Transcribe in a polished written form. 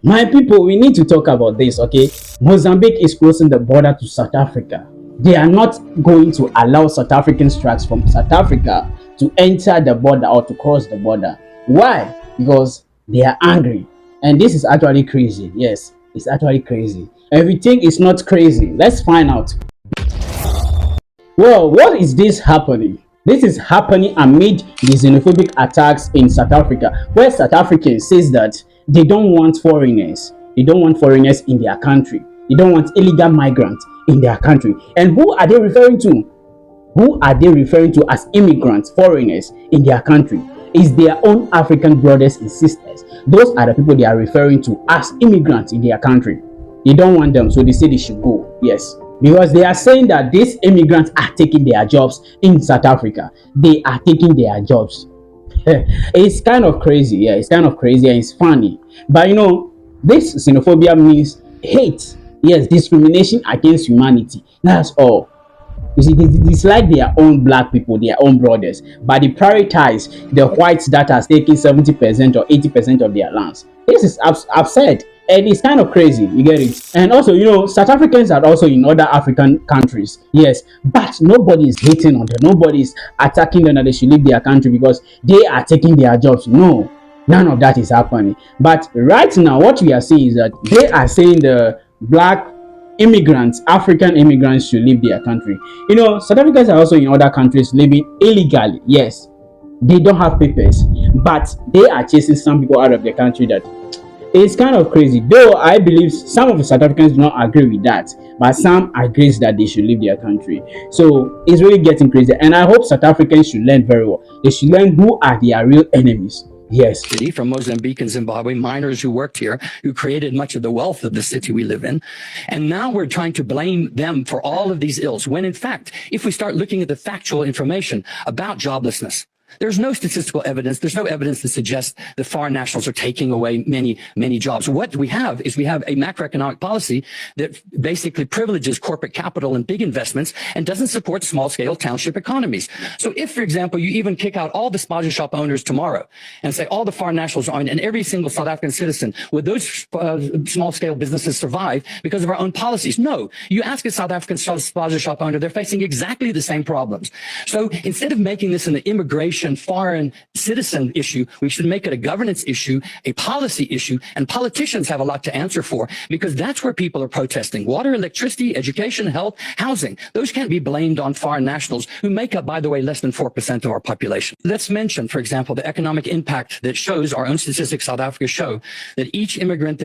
My people, we need to talk about this, okay? Mozambique is closing the border to South Africa. They are not going to allow South African trucks from South Africa to enter the border or to cross the border. Why? Because they are angry. And this is actually crazy. Yes, it's actually crazy. Everything is not crazy. Let's find out. Well, what is this happening? This is happening amid the xenophobic attacks in South Africa, where South Africans says that they don't want foreigners. They don't want foreigners in their country. They don't want illegal migrants in their country. And who are they referring to? Who are they referring to as immigrants, foreigners in their country? It's their own African brothers and sisters. Those are the people they are referring to as immigrants in their country. They don't want them, so they say they should go. Yes. Because they are saying that these immigrants are taking their jobs in South Africa. They are taking their jobs. It's kind of crazy. Yeah, it's kind of crazy and it's funny. But you know, this xenophobia means hate. Yes, discrimination against humanity. That's all. You see, it's like their own black people, their own brothers, but they prioritize the whites that are taking 70% or 80% of their lands. This is absurd. And it's kind of crazy, you get it? And also, you know, South Africans are also in other African countries, yes, but nobody is hating on them. Nobody is attacking them that they should leave their country because they are taking their jobs. No, none of that is happening. But right now, what we are seeing is that they are saying the black immigrants, African immigrants, should leave their country. You know, South Africans are also in other countries living illegally, yes. They don't have papers, but they are chasing some people out of the country. That it's kind of crazy, though. I believe some of the South Africans do not agree with that, but some agrees that they should leave their country. So it's really getting crazy, and I hope South Africans should learn very well. They should learn who are their real enemies. Yes. From Mozambique and Zimbabwe, miners who worked here, who created much of the wealth of the city we live in. And now we're trying to blame them for all of these ills, when in fact, if we start looking at the factual information about joblessness, there's no statistical evidence. There's no evidence to suggest that foreign nationals are taking away many jobs. What we have is we have a macroeconomic policy that basically privileges corporate capital and big investments and doesn't support small-scale township economies. So if, for example, you even kick out all the spaza shop owners tomorrow and say all the foreign nationals are in, and every single South African citizen, would those small-scale businesses survive because of our own policies? No. You ask a South African spaza shop owner, they're facing exactly the same problems. So instead of making this an immigration foreign citizen issue, we should make it a governance issue, a policy issue, and politicians have a lot to answer for, because that's where people are protesting. Water, electricity, education, health, housing. Those can't be blamed on foreign nationals, who make up, by the way, less than 4% of our population. Let's mention, for example, the economic impact that shows, our own statistics, South Africa show, that each immigrant